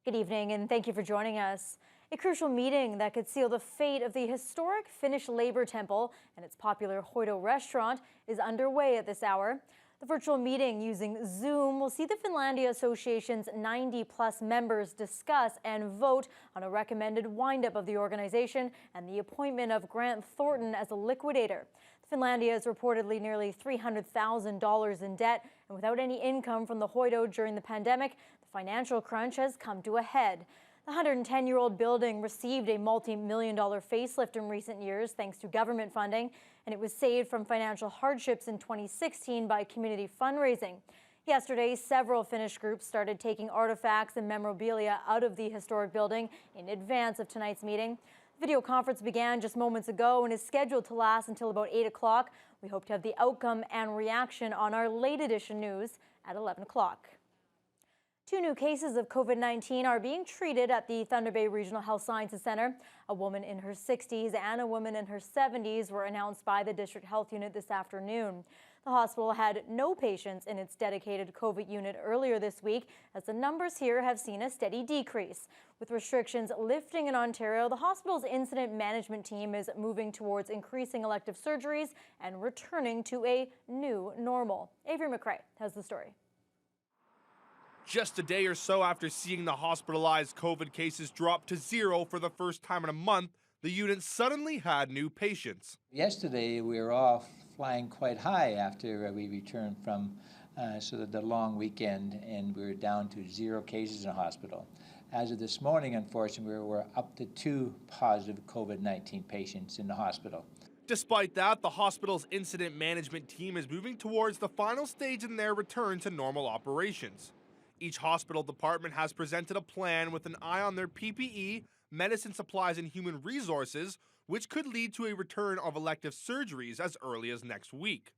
Good evening, and thank you for joining us. A crucial meeting that could seal the fate of the historic Finnish Labor Temple and its popular Hoito restaurant is underway at this hour. The virtual meeting using Zoom will see the Finlandia Association's 90-plus members discuss and vote on a recommended windup of the organization and the appointment of Grant Thornton as a liquidator. Finlandia is reportedly nearly $300,000 in debt, and without any income from the Hoito during the pandemic, the financial crunch has come to a head. The 110-year-old building received a multi-million-dollar facelift in recent years thanks to government funding, and it was saved from financial hardships in 2016 by community fundraising. Yesterday, several Finnish groups started taking artifacts and memorabilia out of the historic building in advance of tonight's meeting. The video conference began just moments ago and is scheduled to last until about 8 o'clock. We hope to have the outcome and reaction on our late edition news at 11 o'clock. 2 new cases of COVID-19 are being treated at the Thunder Bay Regional Health Sciences Center. A woman in her 60s and a woman in her 70s were announced by the District Health Unit this afternoon. The hospital had no patients in its dedicated COVID unit earlier this week, as the numbers here have seen a steady decrease. With restrictions lifting in Ontario, the hospital's incident management team is moving towards increasing elective surgeries and returning to a new normal. Avery McRae has the story. Just a day or so after seeing the hospitalized COVID cases drop to 0 for the first time in a month, the unit suddenly had new patients. Yesterday, we were all flying quite high after we returned from sort of the long weekend, and we were down to 0 cases in the hospital. As of this morning, unfortunately, we were up to 2 positive COVID-19 patients in the hospital. Despite that, the hospital's incident management team is moving towards the final stage in their return to normal operations. Each hospital department has presented a plan with an eye on their PPE, medicine supplies, and human resources, which could lead to a return of elective surgeries as early as next week.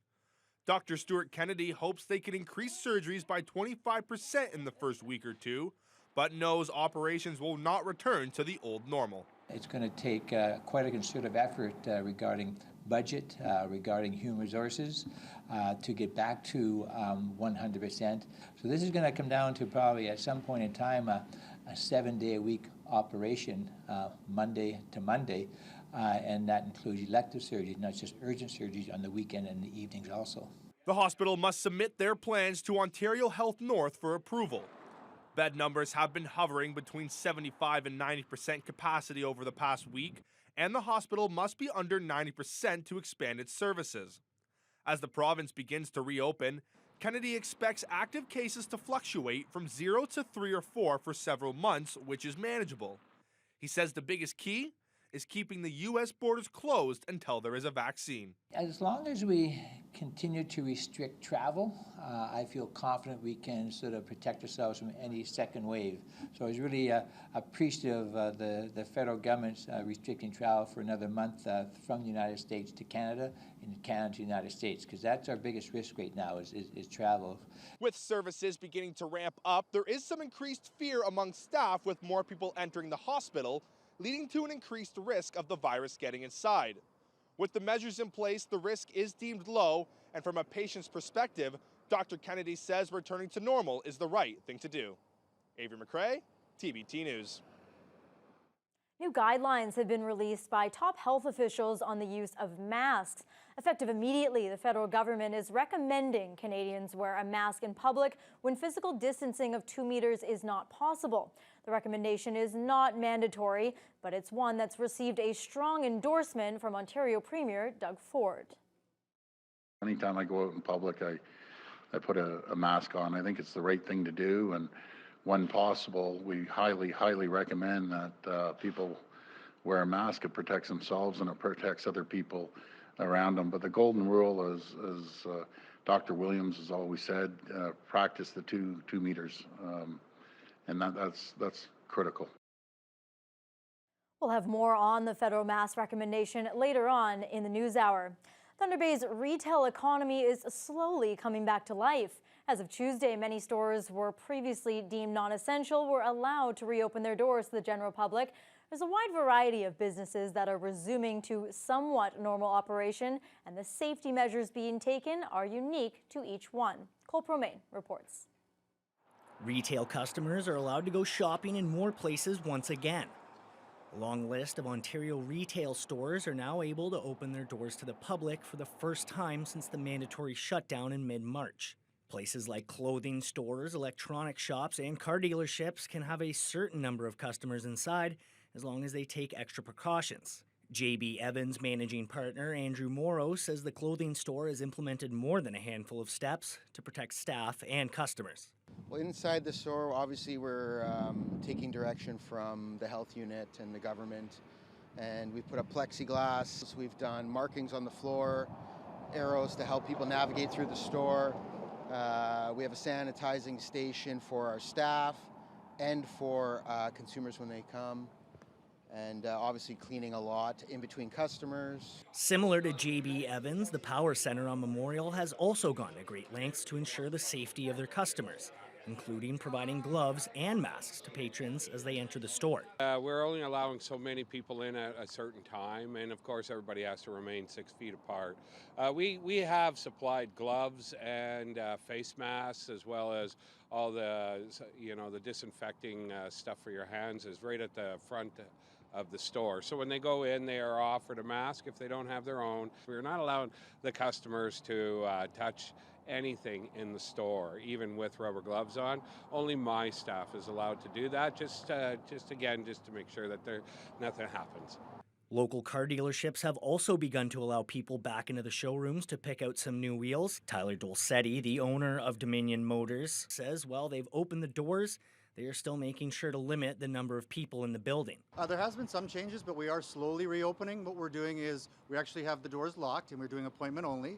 Dr. Stuart Kennedy hopes they can increase surgeries by 25% in the first week or two, but knows operations will not return to the old normal. It's going to take quite a concerted effort regarding budget, regarding human resources, to get back to 100%. So this is going to come down to probably at some point in time a 7-day-a-week operation, Monday to Monday, and that includes elective surgeries, not just urgent surgeries on the weekend and the evenings also. The hospital must submit their plans to Ontario Health North for approval. Bed numbers have been hovering between 75 and 90% capacity over the past week, and the hospital must be under 90% to expand its services. As the province begins to reopen, Kennedy expects active cases to fluctuate from 0 to 3 or 4 for several months, which is manageable. He says the biggest key is keeping the U.S. borders closed until there is a vaccine. As long as we continue to restrict travel, I feel confident we can sort of protect ourselves from any second wave. So I was really appreciative of the federal government's restricting travel for another month from the United States to Canada and Canada to the United States, because that's our biggest risk right now is travel. With services beginning to ramp up, there is some increased fear among staff with more people entering the hospital, leading to an increased risk of the virus getting inside. With the measures in place, the risk is deemed low, and from a patient's perspective, Dr. Kennedy says returning to normal is the right thing to do. Avery McRae, TBT News. New guidelines have been released by top health officials on the use of masks. Effective immediately, the federal government is recommending Canadians wear a mask in public when physical distancing of 2 meters is not possible. The recommendation is not mandatory, but it's one that's received a strong endorsement from Ontario Premier Doug Ford. Anytime I go out in public, I put a mask on. I think it's the right thing to do, and when possible, we highly recommend that people wear a mask. It protects themselves and it protects other people around them. But the golden rule is Dr. Williams has always said, practice the 2 meters, and that's critical. We'll have more on the federal mask recommendation later on in the news hour. Thunder Bay's retail economy is slowly coming back to life. As of Tuesday, many stores were previously deemed non-essential were allowed to reopen their doors to the general public. There's a wide variety of businesses that are resuming to somewhat normal operation, and the safety measures being taken are unique to each one. Cole Promain reports. Retail customers are allowed to go shopping in more places once again. A long list of Ontario retail stores are now able to open their doors to the public for the first time since the mandatory shutdown in mid-March. Places like clothing stores, electronic shops, and car dealerships can have a certain number of customers inside as long as they take extra precautions. JB Evans managing partner Andrew Morrow says the clothing store has implemented more than a handful of steps to protect staff and customers. Well, inside the store, obviously, we're taking direction from the health unit and the government, and we've put up plexiglass. We've done markings on the floor, arrows to help people navigate through the store. We have a sanitizing station for our staff and for consumers when they come. And obviously cleaning a lot in between customers. Similar to JB Evans, the Power Centre on Memorial has also gone to great lengths to ensure the safety of their customers, including providing gloves and masks to patrons as they enter the store. We're only allowing so many people in at a certain time, and of course everybody has to remain 6 feet apart. We have supplied gloves and face masks, as well as all the the disinfecting stuff for your hands is right at the front of the store. So when they go in, they are offered a mask if they don't have their own. We're not allowing the customers to touch anything in the store, even with rubber gloves on. Only my staff is allowed to do that, just to make sure that nothing happens. Local car dealerships have also begun to allow people back into the showrooms to pick out some new wheels. Tyler Dolcetti, the owner of Dominion Motors, says while they've opened the doors, they are still making sure to limit the number of people in the building. There has been some changes, but we are slowly reopening. What we're doing is we actually have the doors locked and we're doing appointment only.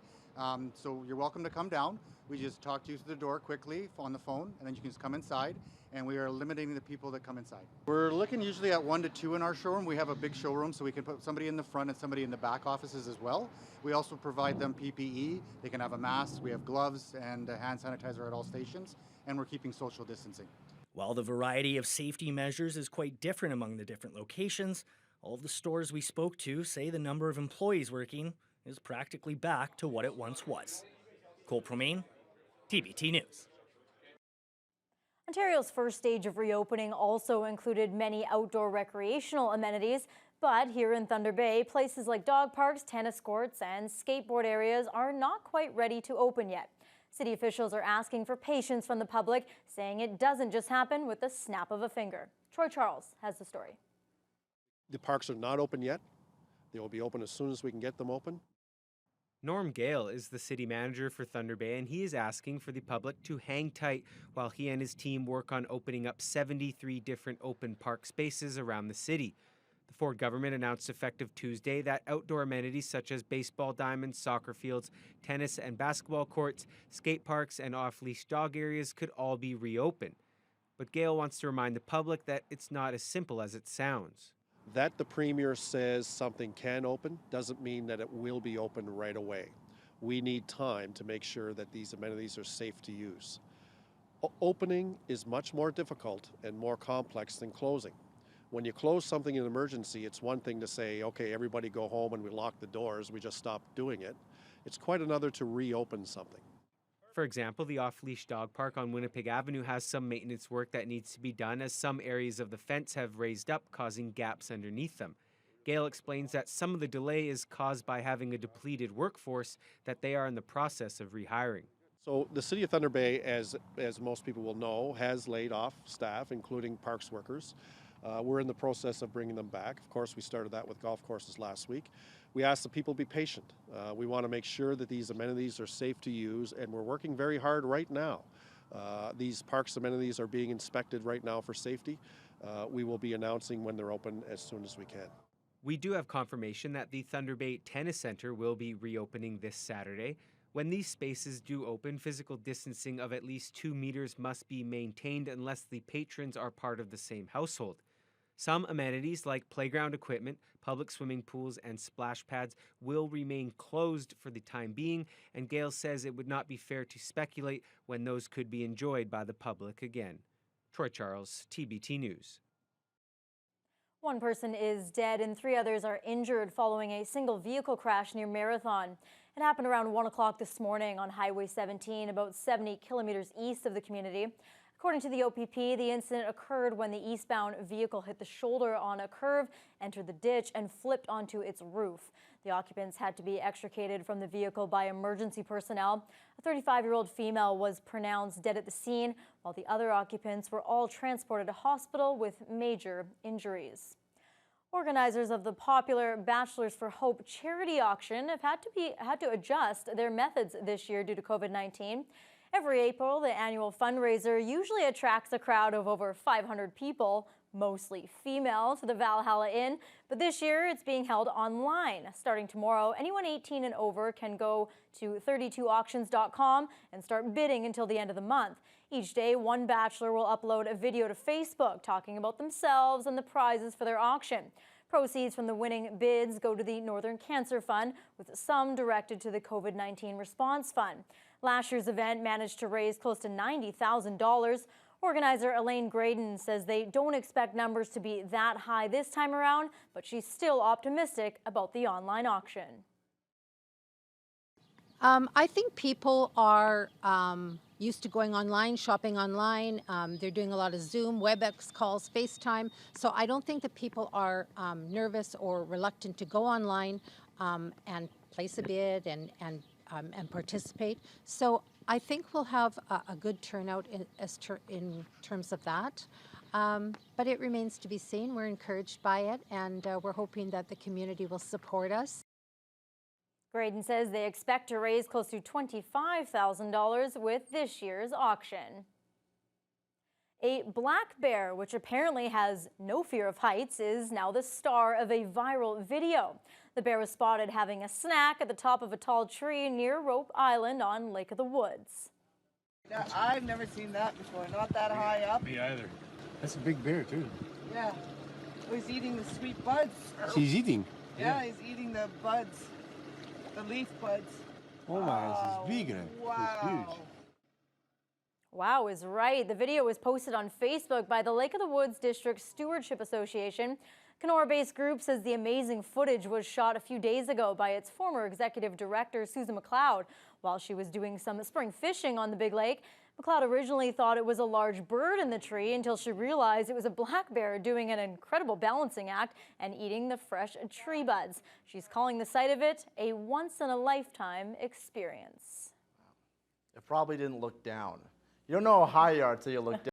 So you're welcome to come down. We just talk to you through the door quickly on the phone, and then you can just come inside. And we are limiting the people that come inside. We're looking usually at 1 to 2 in our showroom. We have a big showroom, so we can put somebody in the front and somebody in the back offices as well. We also provide them PPE. They can have a mask. We have gloves and hand sanitizer at all stations, and we're keeping social distancing. While the variety of safety measures is quite different among the different locations, all of the stores we spoke to say the number of employees working is practically back to what it once was. Cole Promain, TBT News. Ontario's first stage of reopening also included many outdoor recreational amenities, but here in Thunder Bay, places like dog parks, tennis courts, and skateboard areas are not quite ready to open yet. City officials are asking for patience from the public, saying it doesn't just happen with the snap of a finger. Troy Charles has the story. The parks are not open yet. They will be open as soon as we can get them open. Norm Gale is the city manager for Thunder Bay, and he is asking for the public to hang tight while he and his team work on opening up 73 different open park spaces around the city. The Ford government announced effective Tuesday that outdoor amenities such as baseball diamonds, soccer fields, tennis and basketball courts, skate parks, and off-leash dog areas could all be reopened. But Gale wants to remind the public that it's not as simple as it sounds. That the Premier says something can open doesn't mean that it will be open right away. We need time to make sure that these amenities are safe to use. Opening is much more difficult and more complex than closing. When you close something in an emergency, it's one thing to say, okay, everybody go home and we lock the doors, we just stop doing it. It's quite another to reopen something. For example, the off-leash dog park on Winnipeg Avenue has some maintenance work that needs to be done as some areas of the fence have raised up, causing gaps underneath them. Gale explains that some of the delay is caused by having a depleted workforce that they are in the process of rehiring. So the City of Thunder Bay, as most people will know, has laid off staff, including parks workers. We're in the process of bringing them back. Of course, we started that with golf courses last week. We ask the people to be patient. We want to make sure that these amenities are safe to use, and we're working very hard right now. These parks amenities are being inspected right now for safety. We will be announcing when they're open as soon as we can. We do have confirmation that the Thunder Bay Tennis Center will be reopening this Saturday. When these spaces do open, physical distancing of at least 2 meters must be maintained unless the patrons are part of the same household. Some amenities like playground equipment, public swimming pools, and splash pads will remain closed for the time being, and Gale says it would not be fair to speculate when those could be enjoyed by the public again. Troy Charles, TBT News. One person is dead and 3 others are injured following a single vehicle crash near Marathon. It happened around 1 o'clock this morning on Highway 17, about 70 kilometers east of the community. According to the OPP, the incident occurred when the eastbound vehicle hit the shoulder on a curve, entered the ditch, and flipped onto its roof. The occupants had to be extricated from the vehicle by emergency personnel. A 35-year-old female was pronounced dead at the scene, while the other occupants were all transported to hospital with major injuries. Organizers of the popular Bachelors for Hope charity auction have had to adjust their methods this year due to COVID-19. Every April, the annual fundraiser usually attracts a crowd of over 500 people, mostly female, to the Valhalla Inn. But this year, it's being held online. Starting tomorrow, anyone 18 and over can go to 32auctions.com and start bidding until the end of the month. Each day, one bachelor will upload a video to Facebook talking about themselves and the prizes for their auction. Proceeds from the winning bids go to the Northern Cancer Fund, with some directed to the COVID-19 Response Fund. Last year's event managed to raise close to $90,000. Organizer Elaine Graydon says they don't expect numbers to be that high this time around, but she's still optimistic about the online auction. I think people are used to going online, shopping online. They're doing a lot of Zoom, WebEx calls, FaceTime. So I don't think that people are nervous or reluctant to go online and place a bid and participate. So I think we'll have a good turnout in terms of that. But it remains to be seen. We're encouraged by it, and we're hoping that the community will support us. Graydon says they expect to raise close to $25,000 with this year's auction. A black bear, which apparently has no fear of heights, is now the star of a viral video. The bear was spotted having a snack at the top of a tall tree near Rope Island on Lake of the Woods. Yeah, I've never seen that before, not that high up. Me either. That's a big bear too. Yeah, he's eating the sweet buds. He's eating? Yeah, he's eating the buds, the leaf buds. Oh my, he's big. Wow. He's huge. Wow is right. The video was posted on Facebook by the Lake of the Woods District Stewardship Association. Kenora-based group says the amazing footage was shot a few days ago by its former executive director, Susan McLeod, while she was doing some spring fishing on the Big Lake. McLeod originally thought it was a large bird in the tree until she realized it was a black bear doing an incredible balancing act and eating the fresh tree buds. She's calling the sight of it a once-in-a-lifetime experience. It probably didn't look down. You don't know how high you are until you look down.